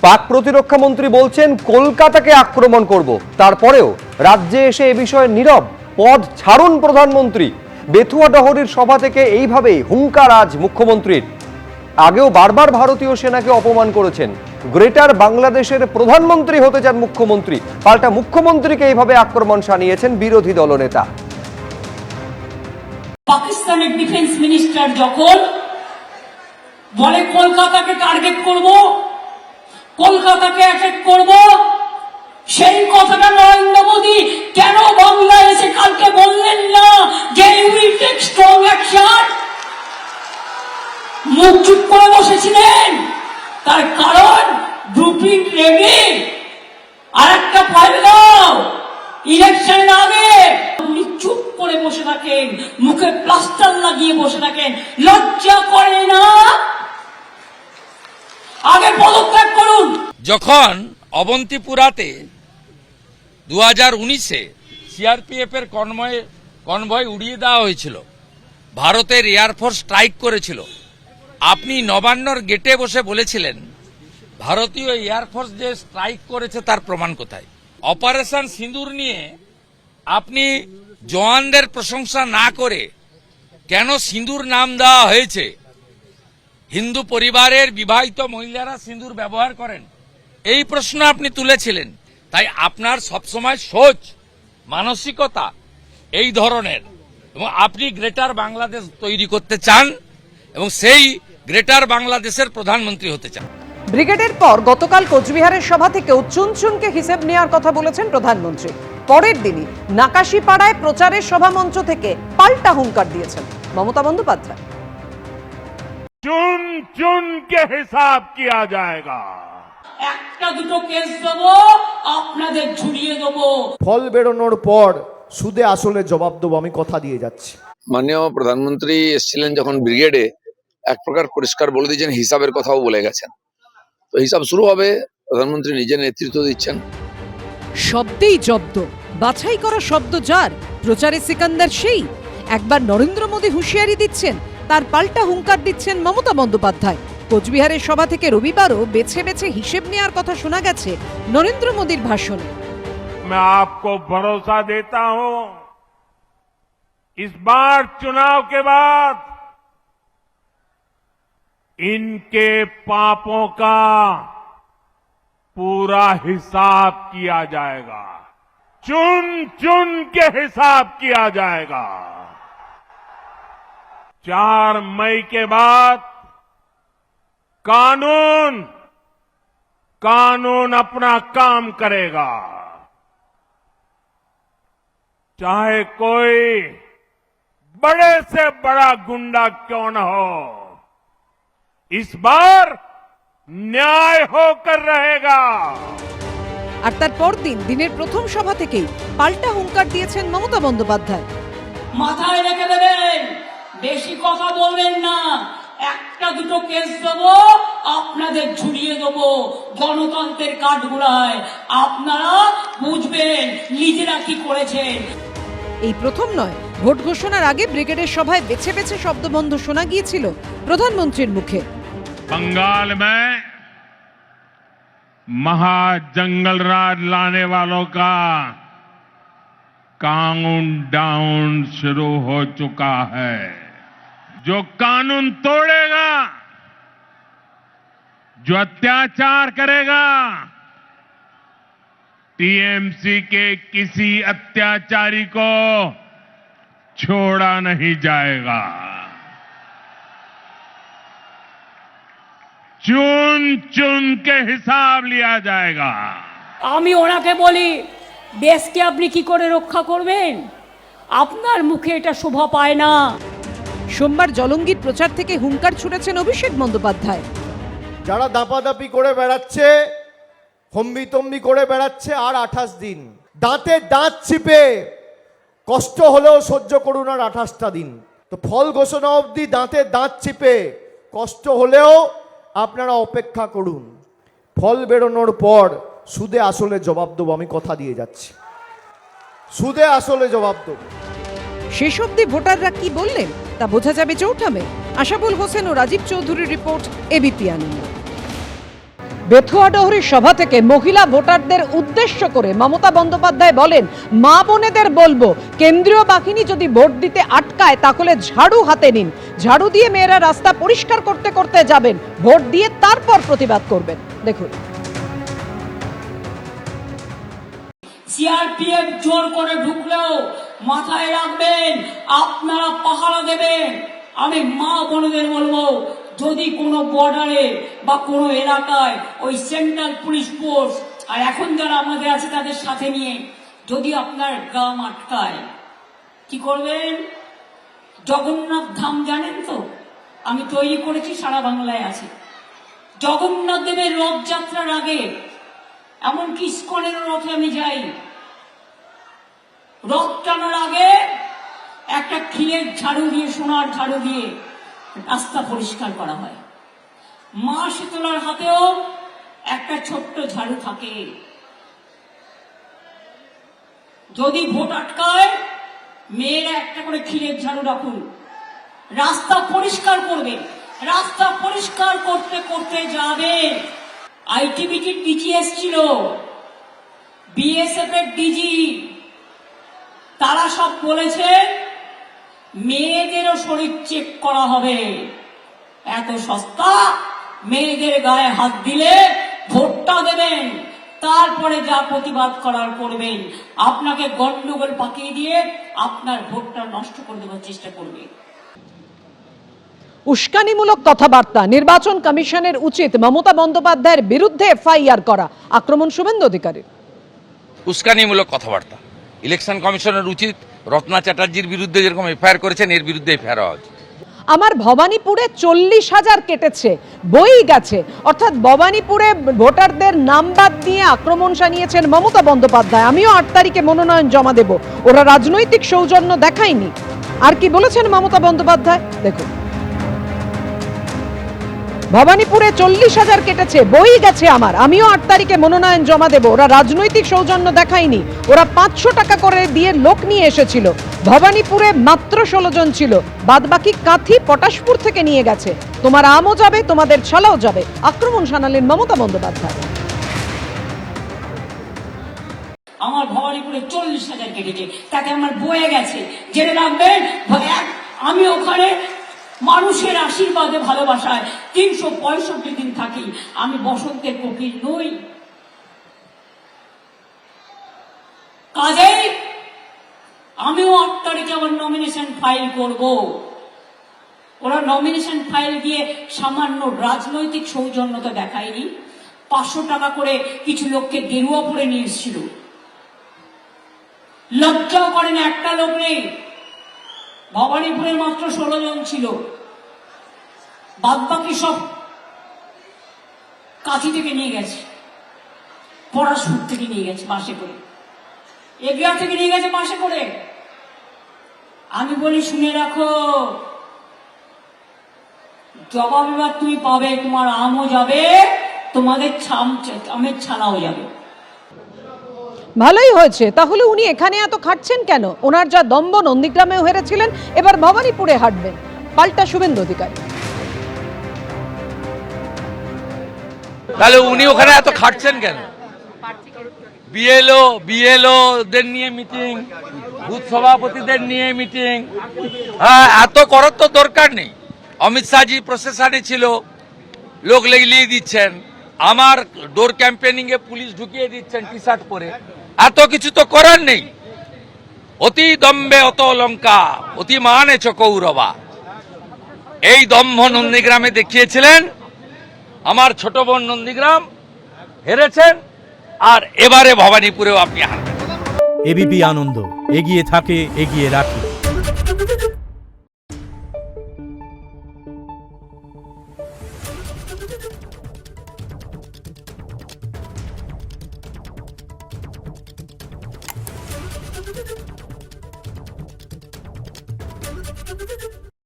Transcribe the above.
পাক প্রতিরক্ষা মন্ত্রী বলছেন কলকাতাকে আক্রমণ করব, তারপরেও রাজ্যে এসে এ বিষয়ে নীরব। পদ ছাড়ুন প্রধানমন্ত্রী। বেথুয়া ডহরির সভা থেকে এইভাবেই হুঙ্কার আজ মুখ্যমন্ত্রীর। আগেও বারবার ভারতীয় সেনাকে অপমান করেছেন। গ্রেটার বাংলাদেশের প্রধানমন্ত্রী হতে চান মুখ্যমন্ত্রী, পাল্টা মুখ্যমন্ত্রীকে এইভাবে আক্রমণ শানিয়েছেন বিরোধী দলনেতা। পাকিস্তানের ডিফেন্স মিনিস্টার যখন বলে কলকাতাকে টার্গেট করব, কলকাতাকে অ্যাটাক করব, সেই কথাটা নরেন্দ্র মোদী কেন বাংলায় এসে কালকে বললেন না যে উইল টেক স্ট্রং অ্যাকশন? মুখ চুপ করে বসেছিলেন। তার কারণ ব্লুপ্রিন্ট রেডি, আর একটা ফাইল দাও ইলেকশন আগে। আপনি চুপ করে বসে থাকেন, মুখে প্লাস্টার লাগিয়ে বসে থাকেন, লজ্জা করে না? আগে পদত্যাগ করুন। যখন অবন্তিপুরাতে 2019-এ সিআরপিএফ এর কনভয় উড়িয়ে দেওয়া হয়েছিল, ভারতের এয়ারফোর্স স্ট্রাইক করেছিল, আপনি নবান্নর গেটে বসে বলেছিলেন ভারতীয় এয়ারফোর্স যে স্ট্রাইক করেছে তার প্রমাণ কোথায়? অপারেশন সিঁদুর নিয়ে আপনি জওয়ানদের প্রশংসা না করে কেন সিঁদুর নাম দেওয়া হয়েছে? হিন্দু পরিবারের বিবাহিত মহিলারা সিঁদুর ব্যবহার করেন, এই প্রশ্ন আপনি তুলেছিলেন। তাই আপনার সবসময় সোচ মানসিকতা এই ধরনের, এবং আপনি গ্রেটার বাংলাদেশ তৈরি করতে চান এবং সেই গ্রেটার বাংলাদেশের প্রধানমন্ত্রী হতে চান। ব্রিগেডের পর গতকাল কোচবিহারের সভা থেকেও চুনচুনকে হিসেব নেওয়ার কথা বলেছেন প্রধানমন্ত্রী। পরের দিনই নাকাশিপাড়ায় প্রচারের সভামঞ্চ থেকে পাল্টা হুঙ্কার দিয়েছেন মমতা বন্দ্যোপাধ্যায়। चुन चुन के हिसाब किया जाएगा। একটা দুটো কেস দেবো, আপনাদের ঝুলিয়ে দেবো। ফল বেরোনোর পর সুদে আসলে জবাব দেবো, আমি কথা দিয়ে যাচ্ছি। মাননীয় প্রধানমন্ত্রী এসেছিলেন যখন ব্রিগেডে, এক প্রকার পরিষ্কার বলে দিয়েছেন, হিসাবের কথাও বলে গেছেন। তো হিসাব শুরু হবে, প্রধানমন্ত্রী নিজে নেতৃত্ব দিচ্ছেন। শব্দেই জব্দ, বাছাই করা শব্দ যার, প্রচারে সিকান্দার সেই। একবার নরেন্দ্র মোদী হুঁশিয়ারি দিচ্ছেন, তার পাল্টা হুঙ্কার দিচ্ছেন মমতা বন্দ্যোপাধ্যায়। কোচবিহারের সভা থেকে রবিবারও বেছে বেছে হিসেব নেওয়ার কথা শোনা গেছে নরেন্দ্র মোদীর ভাষণে। मैं आपको भरोसा देता हूं, इस बार चुनाव के बाद इनके पापों का पूरा हिसाब किया जाएगा। चुन चुन के हिसाब किया जाएगा। 4 मई के बाद कानून अपना काम करेगा। चाहे कोई बड़े से बड़ा गुंडा क्यों न हो, इस बार न्याय होकर रहेगा। আর তার পরদিন দিনের প্রথম সভা থেকেই পাল্টা হুঙ্কার দিয়েছেন মমতা বন্দ্যোপাধ্যায়। মাথায় রেখে দেবেন, বেশি কথা বলবেন না। একটা দুটো কেস দেবো, আপনাদের ঝুলিয়ে দেবো গণতন্ত্রের কাঠগড়ায়। আপনারা বুঝবেন নিজেরা কি করেছেন। এই প্রথম নয়, ভোট ঘোষণার আগে ব্রিগেডের সভায় বেছে বেছে শব্দবন্ধ শোনা গিয়েছিল প্রধানমন্ত্রীর মুখে। बंगाल में महाजंगल राज लाने वालों का काउंटडाउन शुरू हो चुका है। जो कानून तोड़ेगा, जो अत्याचार करेगा, टीएमसी के किसी अत्याचारी को छोड़ा नहीं जाएगा। चुन चुन के हिसाब लिया जाएगा। আমি ওনাকে বলি, দেশকে আপনি কি করে রক্ষা করবেন? আপনার মুখে এটা শোভা পায় না। সোমবার জলঙ্গির প্রচার থেকে হুঙ্কার ছুড়েছেন অভিষেক বন্দ্যোপাধ্যায়। যারা দাপাদাপি করে বেড়াচ্ছে, হম্বিতম্বি করে বেড়াচ্ছে, আর 28 দিন দাঁতে দাঁত চিপে কষ্ট হলেও সহ্য করুন আর 28টা দিন। তো ফল ঘোষণা অবধি দাঁতে দাঁত চিপে কষ্ট হলেও আপনারা অপেক্ষা করুন। ফল বেরোনোর পর সুদে আসলে জবাব দেবো, আমি কথা দিয়ে যাচ্ছি। সুদে আসলে জবাব দেবো। শেষ অবধি ভোটাররা কি বললেন তা বোঝা যাবে চৌঠা মে। আশাবুল হোসেন ও রাজীব চৌধুরীর রিপোর্ট, এবিপি আনন্দ। বেথুয়াডহরির সভা থেকে মহিলা ভোটারদের উদ্দেশ্য করে মমতা বন্দ্যোপাধ্যায় বলেন, মা বোনেদের বলবো কেন্দ্রীয় বাহিনী যদি ভোট দিতে আটকায় তাহলে ঝাড়ু হাতে নিন, ঝাড়ু দিয়ে মেয়েরা রাস্তা পরিষ্কার করতে করতে যাবেন, ভোট দিয়ে তারপর প্রতিবাদ করবেন। দেখুন, সিআরপিএফ জোর করে ঢুকলেও মাথায় রাখবেন আপনারা পাহারা দেবেন। আমি মা বোনদের বলবো, যদি কোনো বর্ডারে বা কোনো এলাকায় ওই সেন্ট্রাল পুলিশ ফোর্স আর এখন যারা আমাদের আছে তাদের সাথে নিয়ে যদি আপনার গ্রাম আটকায়, কি করবেন? জগন্নাথ ধাম জানেন তো, আমি তৈরি করেছি, সারা বাংলায় আছে। জগন্নাথ দেবের রথযাত্রার আগে, এমনকি ইস্কনের রথে আমি যাই, রথ টানার আগে একটা খিলের ঝাড়ু দিয়ে, সোনার ঝাড়ু দিয়ে রাস্তা পরিষ্কার করা হয়। মা শীতলার হাতেও একটা ছোট্ট ঝাড়ু থাকে। যদি ভোট আটকায়, মেয়েরা একটা করে খিলের ঝাড়ু রাখুন, রাস্তা পরিষ্কার করবে। রাস্তা পরিষ্কার করতে করতে যাবে। আইটিবিটির ডিজি এসছিল, বিএসএফ এর ডিজি, তারা সব বলেছে মেয়েদেরও শরীর চেক করা হবে। এত সস্তা, মেয়েদের গায়ে হাত দিলে ভোটটা দেবেন, তারপরে যা প্রতিবাদ করার করবেন। আপনাকে গন্ডগোল পাকিয়ে দিয়ে আপনার ভোটটা নষ্ট করে দেওয়ার চেষ্টা করবে। উস্কানিমূলক কথাবার্তা, নির্বাচন কমিশনের উচিত মমতা বন্দ্যোপাধ্যায়ের বিরুদ্ধে এফআইআর করা, আক্রমণ শুভেন্দু অধিকারীর। উস্কানিমূলক কথাবার্তা, ইলেকশন কমিশনের উচিত রত্না চ্যাটার্জির বিরুদ্ধে যেরকম এফআইআর করেছেন এর বিরুদ্ধে এফআইআর হওয়া উচিত। আমার ভবানীপুরে 40,000 কেটেছে, বই গেছে, অর্থাৎ ভবানীপুরে ভোটারদের নাম বাদ দিয়ে আক্রমণ শানিয়েছেন মমতা বন্দ্যোপাধ্যায়। আমিও 8 তারিখে মনোনয়ন জমা দেব, ওরা রাজনৈতিক সৌজন্য দেখায়নি। আর কি বলেছেন মমতা বন্দ্যোপাধ্যায় দেখুন, ভবানীপুরে 40,000 কেটেছে, বই গেছে আমার, আমিও 8 তারিখে মনোনয়ন জমা দেব, ওরা রাজনৈতিক সৌজন্য দেখায়নি, ওরা 500 টাকা করে দিয়ে লোক নিয়ে এসেছিল, ভবানীপুরে মাত্র 16 জন ছিল, বাদ বাকি কাঁথি পটাশপুর থেকে নিয়ে গেছে, তোমার আমও যাবে, তোমাদের ছালাও যাবে, আক্রমণ শানালেন মমতা বন্দ্যোপাধ্যায়। আমার ভবানীপুরে 40,000 কেটেছে, তাতে আমার বয়ে গেছে, জেনে রাখবেন। আমি ওখানে মানুষের আশীর্বাদে, ভালোবাসায় 365 দিন থাকি। আমি বসন্তের কোকিল নই। কাজেই আমিও 8 তারিখে আমার নমিনেশন ফাইল করব। ওরা নমিনেশন ফাইল দিয়ে সামান্য রাজনৈতিক সৌজন্যতা দেখায়নি, 500 টাকা করে কিছু লোককে গেরুয়া পরে নিয়ে এসেছিল। লজ্জাও করেন, একটা লোক নেই। ভবানীপুরে মাত্র 16 জন ছিল, বাদ বাকি সব কাঁথি থেকে নিয়ে গেছে, পড়াশুর থেকে নিয়ে গেছে বাসে করে, এগিয়া থেকে নিয়ে গেছে বাসে করে। আমি বলি, শুনে রাখো, জবাব এবার তুমি পাবে, তোমার আমও যাবে, তোমাদের আমের ছালাও যাবে। ভালোই হয়েছে, তাহলে উনি এখানে এত খাটছেন কেন? ওনার যা দম্ভ নন্দীগ্রামেও হেরেছিলেন, এবার ভবানীপুরে হাঁটবেন, পাল্টা শুভেন্দু অধিকারী। তাহলে উনি ওখানে এত খাটছেন কেন? বিএলওদের নিয়ে মিটিং, বুথ সভাপতিদের নিয়ে মিটিং, হ্যাঁ, এত করার তো দরকার নেই। অমিত শাহজি প্রশাসনে ছিল, লোক লেগলিয়ে দিচ্ছেন, আমার ডোর ক্যাম্পেনিং এ পুলিশ ঢুকিয়ে দিচ্ছেন টি শার্ট পরে, এত কিছু তো করার নেই। অতি দম্বে অত লঙ্কা, অতি মানে চকৌরবা, এই দম্ভ নন্দীগ্রামে দেখিয়েছিলেন। আমার ছোট বোন নন্দীগ্রাম হেরেছেন, আর এবারে ভবানীপুরেও আপনি হারবেন। এবিপি আনন্দ, এগিয়ে থাকে, এগিয়ে রাখে।